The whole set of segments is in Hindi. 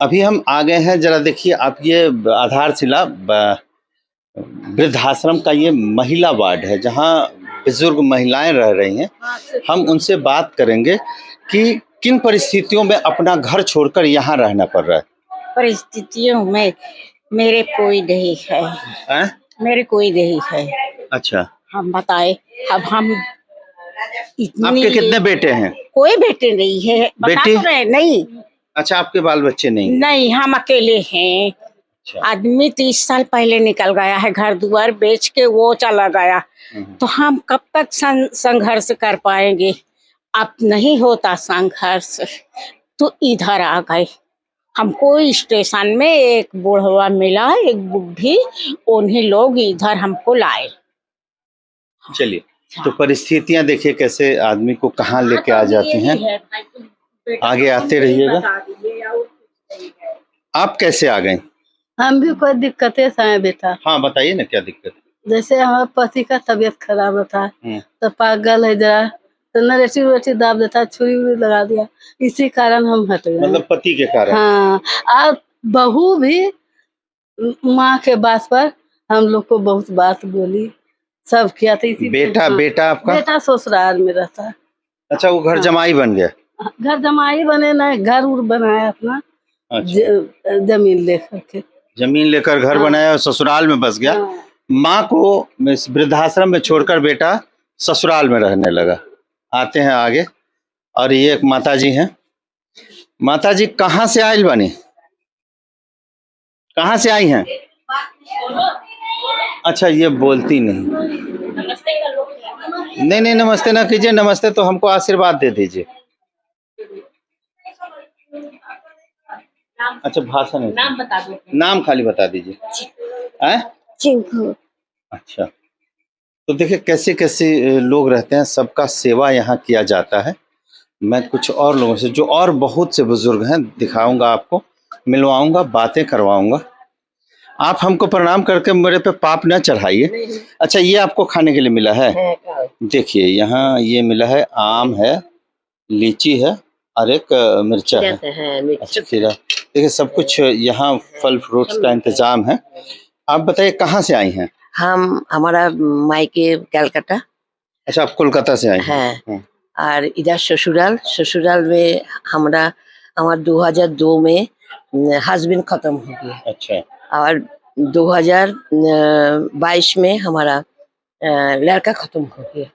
अभी हम आ गए हैं, जरा देखिए आप, ये आधारशिला वृद्धाश्रम का ये महिला वार्ड है जहाँ बुजुर्ग महिलाएं रह रही हैं। हम उनसे बात करेंगे कि किन परिस्थितियों में अपना घर छोड़कर यहाँ रहना पड़ रहा है। परिस्थितियों में मेरे कोई नहीं है, मेरे कोई नहीं है। अच्छा, हम बताए, अब हम आपके कितने बेटे हैं? कोई बेटे नहीं है। बेटी? बता तो रहे नहीं। अच्छा, आपके बाल बच्चे नहीं? नहीं, हम अकेले हैं। अच्छा। आदमी 30 साल पहले निकल गया है, घर दुआर बेच के वो चला गया। तो हम कब तक संघर्ष कर पाएंगे? अब नहीं होता संघर्ष, तो इधर आ गए। हमको स्टेशन में एक बूढ़वा मिला, एक बुढ़ी, उन्हीं लोग इधर हमको लाए। चलिए, तो परिस्थितियां देखिए कैसे आदमी को कहाँ लेके आ जाती हैं। आगे आते रहिएगा। आप कैसे आ गए? हम भी कोई दिक्कतें से आए बेटा। हाँ, बताइए ना क्या दिक्कत? जैसे हमारे पति का तबीयत खराब होता है, तो पागल है जरा, तो नरेटी रोटी दाब देता है, छुरी उरी लगा दिया, इसी कारण हम हट गए। मतलब पति के कारण? हाँ, और बहू भी माँ के बात पर हम लोग को बहुत बात बोली, सब किया था। इसी बेटा बेटा आपका? बेटा ससुराल में रहता है। अच्छा, वो घर जमाई बन गया? घर जमाई बने ना, घर उर बनाया अपना। अच्छा। जमीन लेकर के, जमीन लेकर घर बनाया और ससुराल में बस गया। माँ को इस वृद्धाश्रम में छोड़कर बेटा ससुराल में रहने लगा। आते हैं आगे। और ये एक माता जी हैं। माता जी कहाँ से आयल बनी? कहाँ से आई हैं? अच्छा, ये बोलती नहीं। नहीं, नमस्ते ना कीजिए, नमस्ते तो हमको आशीर्वाद दे दीजिए। अच्छा, भाषा नहीं, नाम बता दो। नाम खाली बता दीजिए। चिंकू। अच्छा, तो देखिए कैसे कैसे लोग रहते हैं, सबका सेवा यहाँ किया जाता है। मैं कुछ और लोगों से, जो और बहुत से बुजुर्ग हैं, दिखाऊंगा आपको, मिलवाऊंगा, बातें करवाऊंगा। आप हमको प्रणाम करके मेरे पे पाप न चढ़ाइए। अच्छा, ये आपको खाने के लिए मिला है? देखिए यहाँ ये मिला है, आम है, लीची है और एक मिर्चा है। अच्छा, खीरा। देखिए सब कुछ यहाँ फल फ्रूट्स का इंतजाम है। आप बताइए कहाँ से आई हैं? हमारा मायके कलकत्ता। अच्छा, आप कोलकाता से आई हैं? और इधर ससुराल में हमारा 2002 में हस्बैंड खत्म हो गया। अच्छा। और 2022 में हमारा लड़का खत्म हो गया।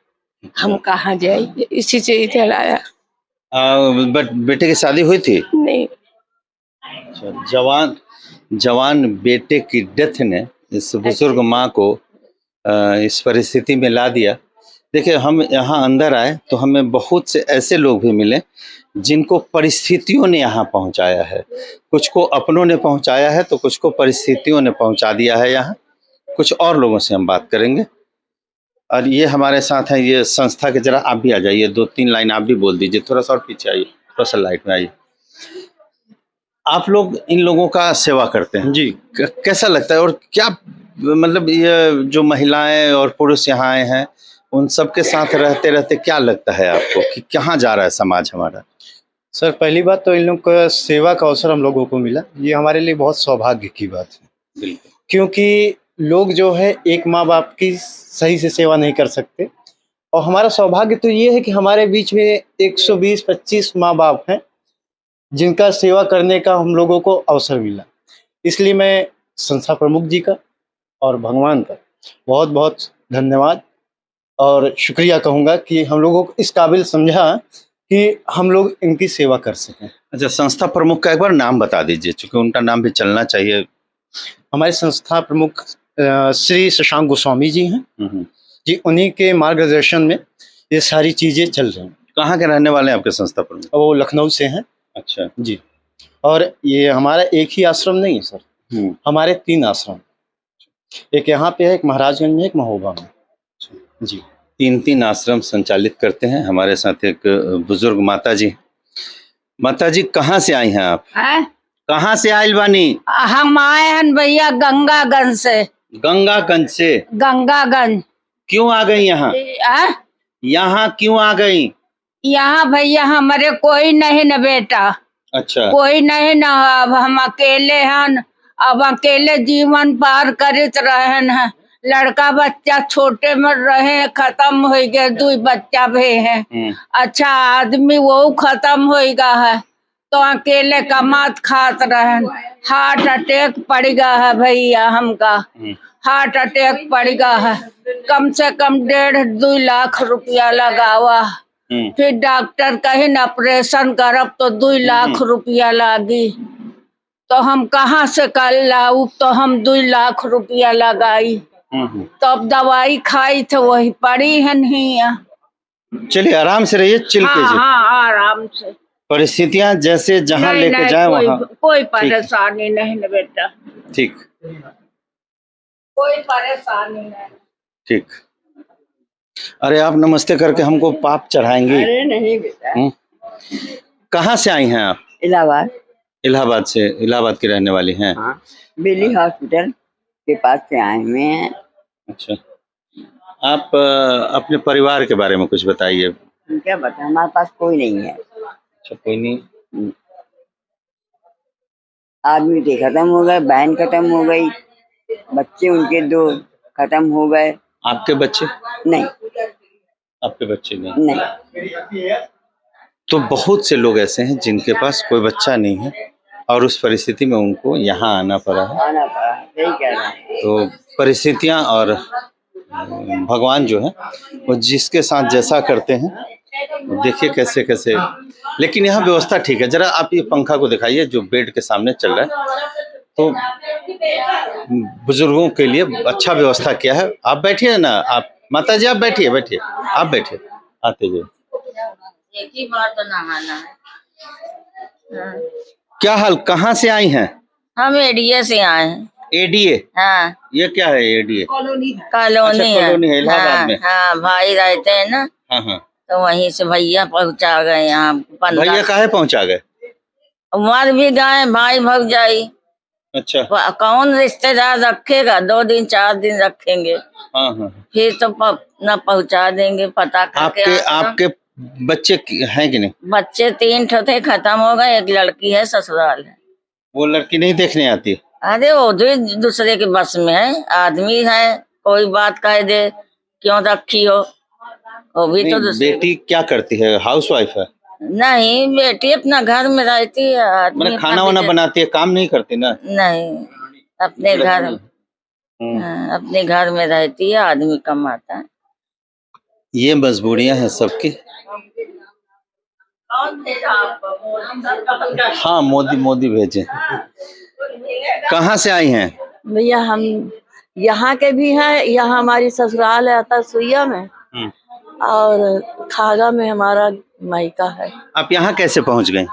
हम कहाँ जाए, इसी से इधर आया। बट बेटे की शादी हुई थी? नहीं। अच्छा, जवान बेटे की डेथ ने इस बुजुर्ग माँ को इस परिस्थिति में ला दिया। देखिए, हम यहाँ अंदर आए तो हमें बहुत से ऐसे लोग भी मिले जिनको परिस्थितियों ने यहाँ पहुँचाया है। कुछ को अपनों ने पहुँचाया है तो कुछ को परिस्थितियों ने पहुँचा दिया है यहाँ। कुछ और लोगों से हम बात करेंगे। और ये हमारे साथ है, ये संस्था के, जरा आप भी आ जाइए, 2-3 लाइन आप भी बोल दीजिए। थोड़ा सा और पीछे आइए, थोड़ा सा लाइट में आइए। आप लोग इन लोगों का सेवा करते हैं जी, कैसा लगता है? और क्या मतलब ये जो महिलाएं और पुरुष यहाँ आए हैं, उन सब के साथ रहते रहते क्या लगता है आपको कि कहाँ जा रहा है समाज हमारा? सर, पहली बात तो इन लोग का सेवा का अवसर हम लोगों को मिला, ये हमारे लिए बहुत सौभाग्य की बात है। बिल्कुल। क्योंकि लोग जो है एक माँ बाप की सही से सेवा नहीं कर सकते, और हमारा सौभाग्य तो ये है कि हमारे बीच में 120-25 माँ बाप हैं जिनका सेवा करने का हम लोगों को अवसर मिला। इसलिए मैं संस्था प्रमुख जी का और भगवान का बहुत बहुत धन्यवाद और शुक्रिया कहूँगा कि हम लोगों को इस काबिल समझा कि हम लोग इनकी सेवा कर सकें। अच्छा, संस्था प्रमुख का एक बार नाम बता दीजिए, क्योंकि उनका नाम भी चलना चाहिए। हमारे संस्था प्रमुख श्री शशांक गोस्वामी जी हैं जी, उन्हीं के मार्गदर्शन में ये सारी चीज़ें चल रही हैं। कहाँ के रहने वाले हैं आपके संस्था प्रमुख? वो लखनऊ से हैं। अच्छा जी। और ये हमारा एक ही आश्रम नहीं है सर, हमारे 3 आश्रम, एक यहाँ पे है, एक महाराजगंज में, एक महोबा में जी। 3 आश्रम संचालित करते हैं। हमारे साथ एक बुजुर्ग माता जी। माता जी कहाँ से आई हैं आप? कहाँ से आयल बानी? हम आए हैं भैया गंगागंज से। गंगागंज से? गंगागंज। क्यों आ गई यहाँ? यहाँ क्यों आ गई? यहाँ भैया हमारे कोई नहीं न बेटा। अच्छा कोई नहीं ना, अब हम अकेले हन, अब अकेले जीवन पार करत रहन है। लड़का बच्चा छोटे में रहे, खत्म हो गए, 2 बच्चा भी है। अच्छा आदमी वो खत्म हो गया है, तो अकेले कमात खात रहन। हार्ट अटैक पड़ गया है भैया हमका, हार्ट अटैक पड़ गया है। कम से कम 1.5-2 लाख रुपया लगावा। फिर डॉक्टर कहे न ऑपरेशन करब तो 2 लाख रुपया लागी, तो हम कहाँ से कर लाऊ, तो हम 2 लाख रुपया लगाई। तब दवाई खाई तो वही पड़ी है नहीं। चलिए आराम से रहिए, चिल हाँ कीजिए। हाँ आराम से। परिस्थितियां जैसे जहां नहीं लेके नहीं, जाए कोई वहां। कोई परेशानी नहीं है बेटा, ठीक कोई परेशानी नहीं। ठीक। अरे आप नमस्ते करके हमको पाप चढ़ाएंगे? अरे नहीं बेटा। कहाँ से आई हैं आप? इलाहाबाद। इलाहाबाद से? इलाहाबाद की रहने वाली हैं? हाँ, बेली हॉस्पिटल के पास से आए हुए हैं। अच्छा, आप अपने परिवार के बारे में कुछ बताइए। हम क्या बताएं, हमारे पास कोई नहीं है। अच्छा, कोई नहीं। आदमी थे खत्म हो गए, बहन खत्म हो गई, बच्चे उनके 2 खत्म हो गए। आपके बच्चे? नहीं आपके बच्चे नहीं? नहीं। तो बहुत से लोग ऐसे हैं जिनके पास कोई बच्चा नहीं है और उस परिस्थिति में उनको यहाँ आना पड़ा है। आना पड़ा, सही कह रहे हैं। तो परिस्थितियाँ और भगवान जो है वो जिसके साथ जैसा करते हैं, देखिए कैसे कैसे। लेकिन यहाँ व्यवस्था ठीक है। जरा आप ये पंखा को दिखाइए जो बेड के सामने चल रहा है, तो बुजुर्गों के लिए अच्छा व्यवस्था किया है। आप बैठिए ना, आप माता जी आप बैठिए, बैठिए आप बैठिए, आते जाइए। एक ही बार तो नहाना है। क्या हाल, कहाँ से आई हैं? हम एडीए से आए हैं। एडीए? हाँ, ये क्या है एडीए? कॉलोनी अच्छा, कॉलोनी है इलाहाबाद में। हाँ भाई रहते हैं ना, हाँ हाँ। तो वहीं से भैया पहुंचा गए यहाँ। भैया काहे पहुंचा गए? मर भी गए, भाई भग जाई। अच्छा। कौन रिश्तेदार रखेगा, 2 दिन 4 दिन रखेंगे, हाँ हाँ। फिर तो न पहुंचा देंगे, पता करके। आपके बच्चे हैं कि नहीं? बच्चे 3 ठो थे, खत्म हो गए। एक लड़की है, ससुराल है। वो लड़की नहीं देखने आती? अरे वो दूसरे के बस में है, आदमी है, कोई बात कह दे क्यों रखी हो, वो भी तो दूसरे। बेटी क्या करती है, हाउसवाइफ है? नहीं, बेटी अपना घर में रहती है। आदमी खाना वाना बनाती है, काम नहीं करती ना? नहीं, अपने घर, अपने घर में रहती है, आदमी कमाता है। ये मजबूरियां हैं सबकी। हाँ, मोदी भेजे। कहाँ से आई हैं? भैया हम यहाँ के भी हैं, यहाँ हमारी ससुराल है अतरसुइया में, और खागा में हमारा मायका है। आप यहाँ कैसे पहुँच गए?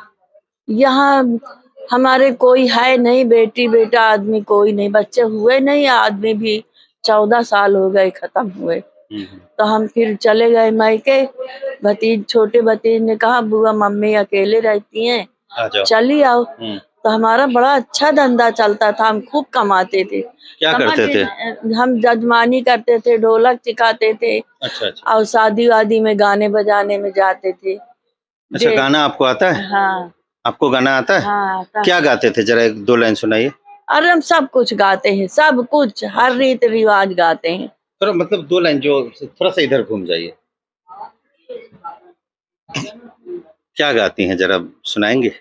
यहाँ हमारे कोई है नहीं, बेटी बेटा आदमी कोई नहीं, बच्चे हुए नहीं, आदमी भी 14 साल हो गए खत्म हुए। तो हम फिर चले गए मायके। छोटे भतीज ने कहा बुआ मम्मी अकेले रहती हैं, चली आओ। तो हमारा बड़ा अच्छा धंधा चलता था, हम खूब कमाते थे। क्या करते थे? हम जजमानी करते थे, ढोलक सिखाते थे। अच्छा अच्छा। और शादी वादी में गाने बजाने में जाते थे। अच्छा, गाना आपको आता है? हाँ। आपको गाना आता है? हाँ आता है। क्या गाते थे, जरा 1-2 लाइन सुनाइए। अरे हम सब कुछ गाते हैं, सब कुछ, हर रीत रिवाज गाते हैं। थोड़ा मतलब 2 लाइन, जो थोड़ा सा इधर घूम जाइए। क्या गाती हैं, जरा सुनाएंगे?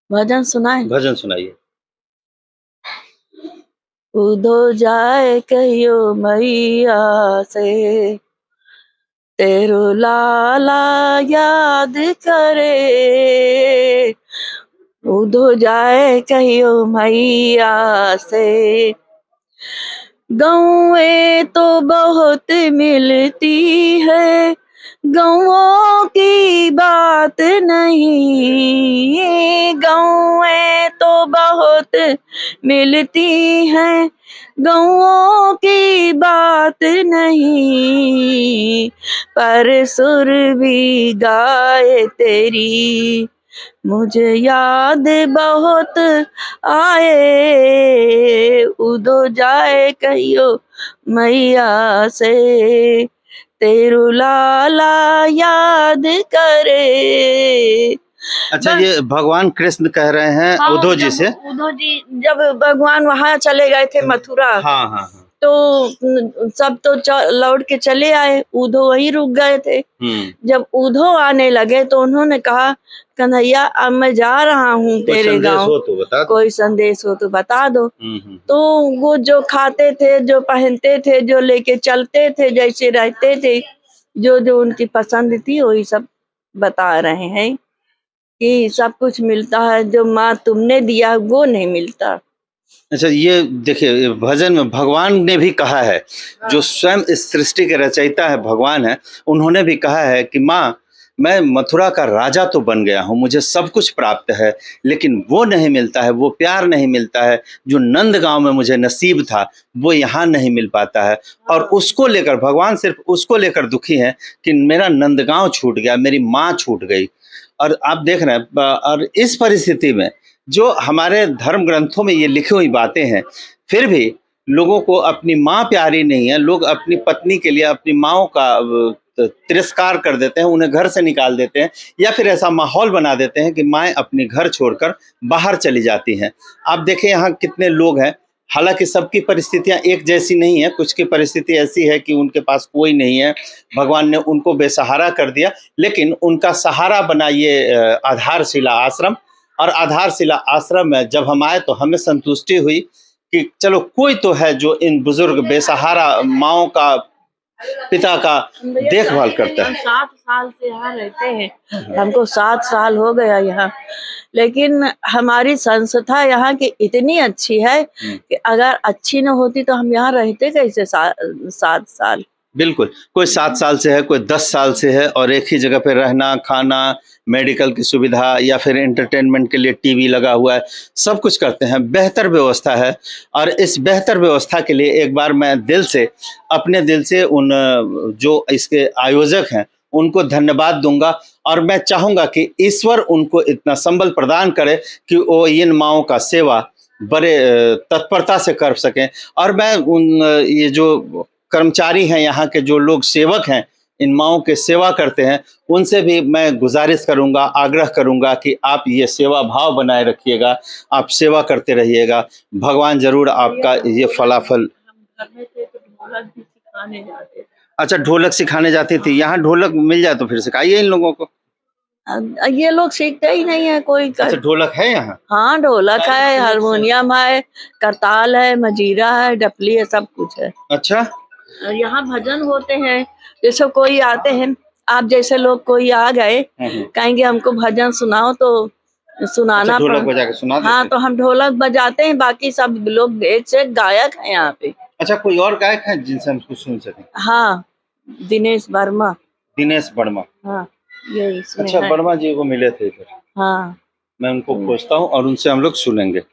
भजन सुनाए? भजन सुनाइए। उधो जाए कहियो मैया से, तेरो लाला याद करे। उधो जाए कहियो मैया से, गौएं तो बहुत मिलती है, गौओं की बात नहीं। गौएं तो बहुत मिलती हैं, गौओं की बात नहीं। पर सुर भी गाए तेरी मुझे याद बहुत आए। उधो जाए कहियो मैया से, तेरू लाला याद करे। अच्छा, ये भगवान कृष्ण कह रहे हैं हाँ, उद्धव जी से। उद्धव जी जब भगवान वहां चले गए थे मथुरा, हाँ हाँ हाँ। तो सब तो लौट के चले आए, उद्धव वहीं रुक गए थे। जब उद्धव आने लगे तो उन्होंने कहा, कन्हैया अब मैं जा रहा हूँ कोई तेरे संदेश गांव, हो तो बता दो। कोई संदेश हो तो बता दो। हम्म। तो वो जो खाते थे, जो पहनते थे, जो लेके चलते थे, जैसे रहते थे, जो जो उनकी पसंद थी वही सब बता रहे हैं कि सब कुछ मिलता है, जो माँ तुमने दिया वो नहीं मिलता। अच्छा, ये देखिए भजन में भगवान ने भी कहा है, जो स्वयं इस सृष्टि के रचयिता है भगवान है, उन्होंने भी कहा है कि माँ मैं मथुरा का राजा तो बन गया हूँ, मुझे सब कुछ प्राप्त है, लेकिन वो नहीं मिलता है, वो प्यार नहीं मिलता है जो नंदगांव में मुझे नसीब था, वो यहाँ नहीं मिल पाता है। और उसको लेकर भगवान सिर्फ उसको लेकर दुखी है कि मेरा नंदगांव छूट गया, मेरी माँ छूट गई। और आप देख रहे हैं, और इस परिस्थिति में जो हमारे धर्म ग्रंथों में ये लिखी हुई बातें हैं, फिर भी लोगों को अपनी माँ प्यारी नहीं है, लोग अपनी पत्नी के लिए अपनी माँओं का तिरस्कार कर देते हैं, उन्हें घर से निकाल देते हैं, या फिर ऐसा माहौल बना देते हैं कि माएँ अपनी घर छोड़कर बाहर चली जाती हैं। आप देखें यहाँ कितने लोग हैं, हालांकि सबकी परिस्थितियां एक जैसी नहीं है, कुछ की परिस्थिति ऐसी है कि उनके पास कोई नहीं है, भगवान ने उनको बेसहारा कर दिया, लेकिन उनका सहारा बना ये आधारशिला आश्रम। और आधारशिला आश्रम में जब हम आए तो हमें संतुष्टि हुई कि चलो कोई तो है जो इन बुजुर्ग बेसहारा माओं का, पिता का देखभाल करता है। 7 साल से यहाँ रहते हैं, हमको 7 साल हो गया यहाँ, लेकिन हमारी संस्था यहाँ की इतनी अच्छी है कि अगर अच्छी न होती तो हम यहाँ रहते कैसे 7 साल। बिल्कुल, कोई 7 साल से है, कोई 10 साल से है, और एक ही जगह पे रहना, खाना, मेडिकल की सुविधा, या फिर एंटरटेनमेंट के लिए टीवी लगा हुआ है, सब कुछ करते हैं, बेहतर व्यवस्था है। और इस बेहतर व्यवस्था के लिए एक बार मैं दिल से, अपने दिल से उन जो इसके आयोजक हैं उनको धन्यवाद दूंगा, और मैं चाहूँगा कि ईश्वर उनको इतना संबल प्रदान करे कि वो इन माँओं का सेवा बड़े तत्परता से कर सकें। और मैं उन ये जो कर्मचारी हैं, यहाँ के जो लोग सेवक हैं, इन माँओं के सेवा करते हैं, उनसे भी मैं गुजारिश करूंगा, आग्रह करूंगा कि आप ये सेवा भाव बनाए रखिएगा, आप सेवा करते रहिएगा, भगवान जरूर आपका ये फलाफल। घर में थे तो ढोलक भी सिखाने जाते थे। अच्छा, ढोलक सिखाने जाती थी, यहाँ ढोलक मिल जाए तो फिर सिखाइए इन लोगों को। ये लोग सीखते ही नहीं है कोई अच्छा, ढोलक है यहाँ? हाँ, ढोलक है, हारमोनियम है, करताल है, मजीरा है, डपली है, सब कुछ है। अच्छा, यहाँ भजन होते हैं, जैसे कोई आते हैं, आप जैसे लोग कोई आ गए, कहेंगे हमको भजन सुनाओ तो सुनाना अच्छा, ढोलक बजा के सुना देते हाँ, हैं। तो हम ढोलक बजाते हैं, बाकी सब लोग एक से गायक हैं यहाँ पे। अच्छा, कोई और गायक है जिनसे हम कुछ सुन सकें? हाँ, दिनेश वर्मा। दिनेश वर्मा। हाँ, ये इसमें अच्छा, है। वर्मा जी को मिले थे इधर, हाँ, मैं उनको खोजता हूँ और उनसे हम लोग सुनेंगे।